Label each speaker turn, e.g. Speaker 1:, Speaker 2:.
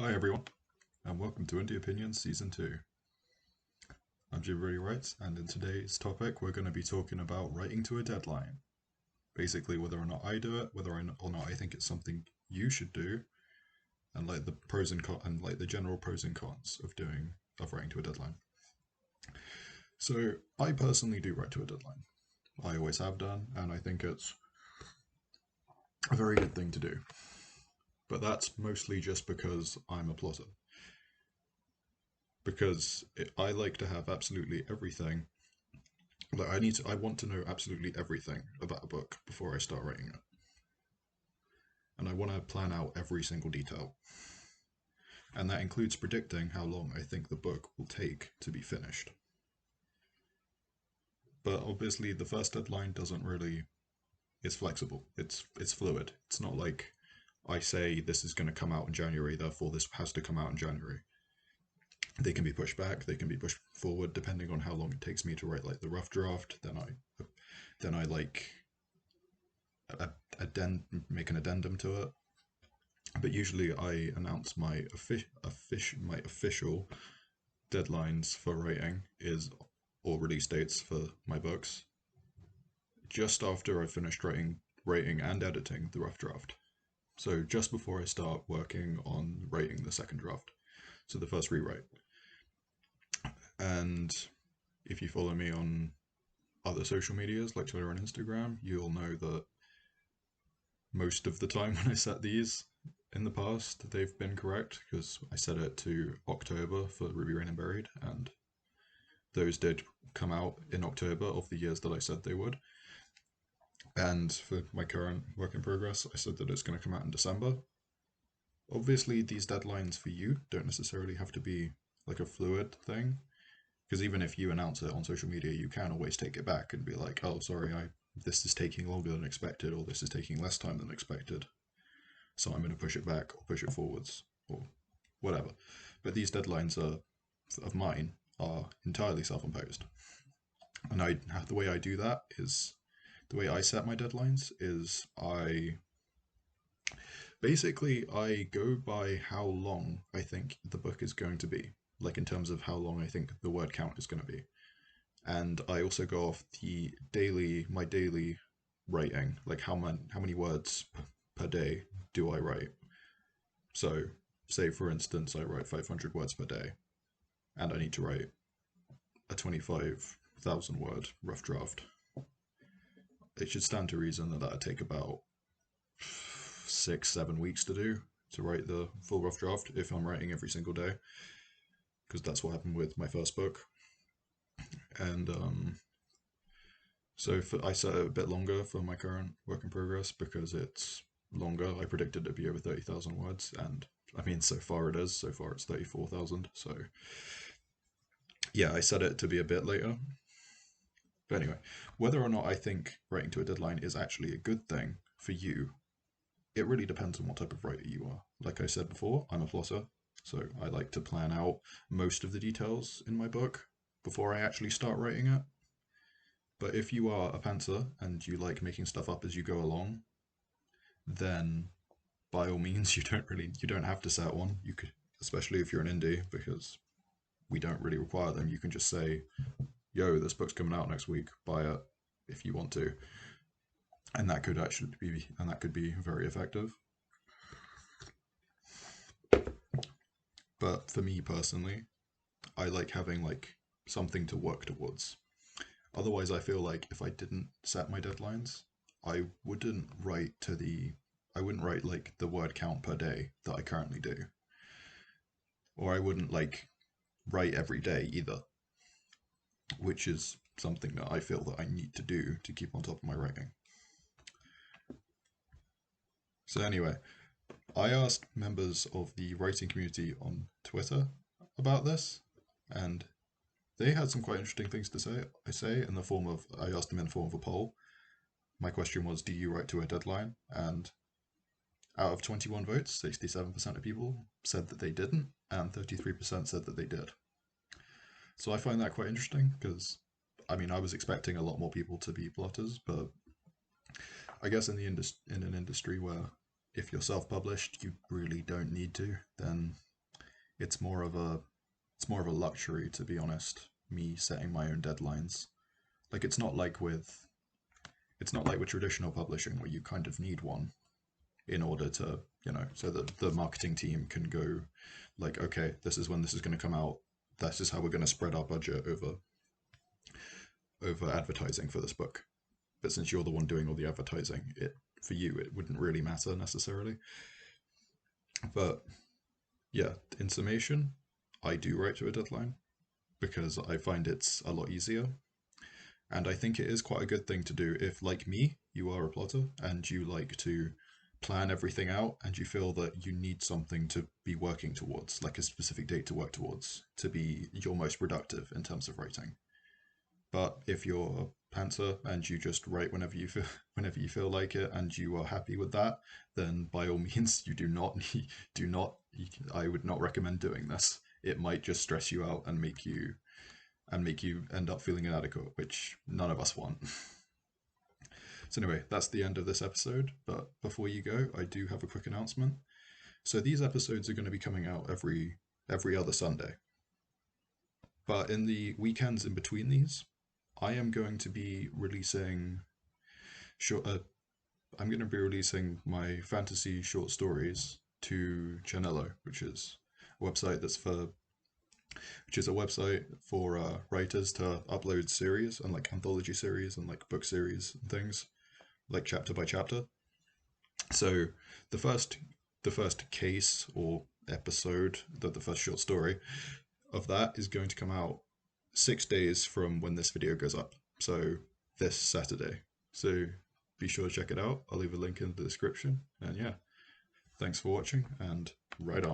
Speaker 1: Hi everyone, and welcome to Indie Opinions Season 2. I'm Jim Brady Wright, and in today's topic we're going to be talking about writing to a deadline. Basically whether or not I do it, whether or not I think it's something you should do, and like the pros and cons, and like the general pros and cons of writing to a deadline. So I personally do write to a deadline. I always have done, and I think it's a very good thing to do. But that's mostly just because I'm a plotter. Because I like to have absolutely everything. Like I want to know absolutely everything about a book before I start writing it, and I want to plan out every single detail, and that includes predicting how long I think the book will take to be finished. But obviously, the first deadline doesn't really. It's flexible. It's fluid. It's not like I say this is going to come out in January, therefore this has to come out in January. They can be pushed back. They can be pushed forward depending on how long it takes me to write like the rough draft. Then I like make an addendum to it. But usually I announce my official deadlines for writing is or release dates for my books just after I've finished writing and editing the rough draft. So just before I start working on writing the second draft. So the first rewrite. And if you follow me on other social medias like Twitter and Instagram, you'll know that most of the time when I set these in the past, they've been correct because I set it to October for Ruby Rain and Buried, and those did come out in October of the years that I said they would. And for my current work in progress, I said that it's going to come out in December. Obviously, these deadlines for you don't necessarily have to be like a fluid thing, because even if you announce it on social media, you can always take it back and be like, "Oh, sorry, I this is taking longer than expected, or this is taking less time than expected. So I'm going to push it back or push it forwards or whatever." But these deadlines are of mine are entirely self-imposed, and the way I do that is the way I set my deadlines is I go by how long I think the book is going to be, like in terms of how long I think the word count is going to be, and I also go off my daily writing, like how many words per day do I write. So, say for instance, I write 500 words per day, and I need to write a 25,000 word rough draft. It should stand to reason that that'd take about 6, 7 weeks to do to write the full rough draft if I'm writing every single day, because that's what happened with my first book. And I set it a bit longer for my current work in progress because it's longer. I predicted it'd be over 30,000 words, and I mean, so far it is. So far it's 34,000. So yeah, I set it to be a bit later. But anyway, whether or not I think writing to a deadline is actually a good thing for you, it really depends on what type of writer you are. Like I said before, I'm a plotter, so I like to plan out most of the details in my book before I actually start writing it. But if you are a pantser and you like making stuff up as you go along, then by all means you don't have to set one. You could, especially if you're an indie, because we don't really require them. You can just say, "Yo, this book's coming out next week. Buy it if you want to," and that could be very effective. But for me personally, I like having like something to work towards. Otherwise, I feel like if I didn't set my deadlines, I wouldn't write to the I wouldn't write like the word count per day that I currently do, or I wouldn't like write every day either, which is something that I feel that I need to do to keep on top of my writing. So anyway, I asked members of the writing community on Twitter about this, and they had some quite interesting things to say. I asked them in the form of a poll. My question was, do you write to a deadline? And out of 21 votes, 67% of people said that they didn't, and 33% said that they did. So I find that quite interesting because, I mean, I was expecting a lot more people to be plotters, but I guess in an industry where if you're self-published, you really don't need to. Then it's more of a luxury, to be honest. Me setting my own deadlines. Like it's not like with traditional publishing where you kind of need one in order to, so that the marketing team can go like, okay, this is when this is going to come out. This is how we're going to spread our budget over advertising for this book. But since you're the one doing all the advertising, for you it wouldn't really matter necessarily. But yeah, in summation, I do write to a deadline because I find it's a lot easier. And I think it is quite a good thing to do if, like me, you are a plotter and you like to plan everything out and you feel that you need something to be working towards, like a specific date to work towards, to be your most productive in terms of writing. But if you're a pantser and you just write whenever you feel whenever you feel like it and you are happy with that, then by all means you do not do not I would not recommend doing this. It might just stress you out and make you end up feeling inadequate, which none of us want. So anyway, that's the end of this episode, but before you go, I do have a quick announcement. So these episodes are going to be coming out every other Sunday. But in the weekends in between these, I am going to be releasing short I'm going to be releasing my fantasy short stories to Chanello, a website that's for which is a website for writers to upload series and like anthology series and like book series and things like chapter by chapter. So the first the first case or episode, the first short story of that is going to come out 6 days from when this video goes up. So this Saturday. So be sure to check it out. I'll leave a link in the description. And yeah, thanks for watching and right on.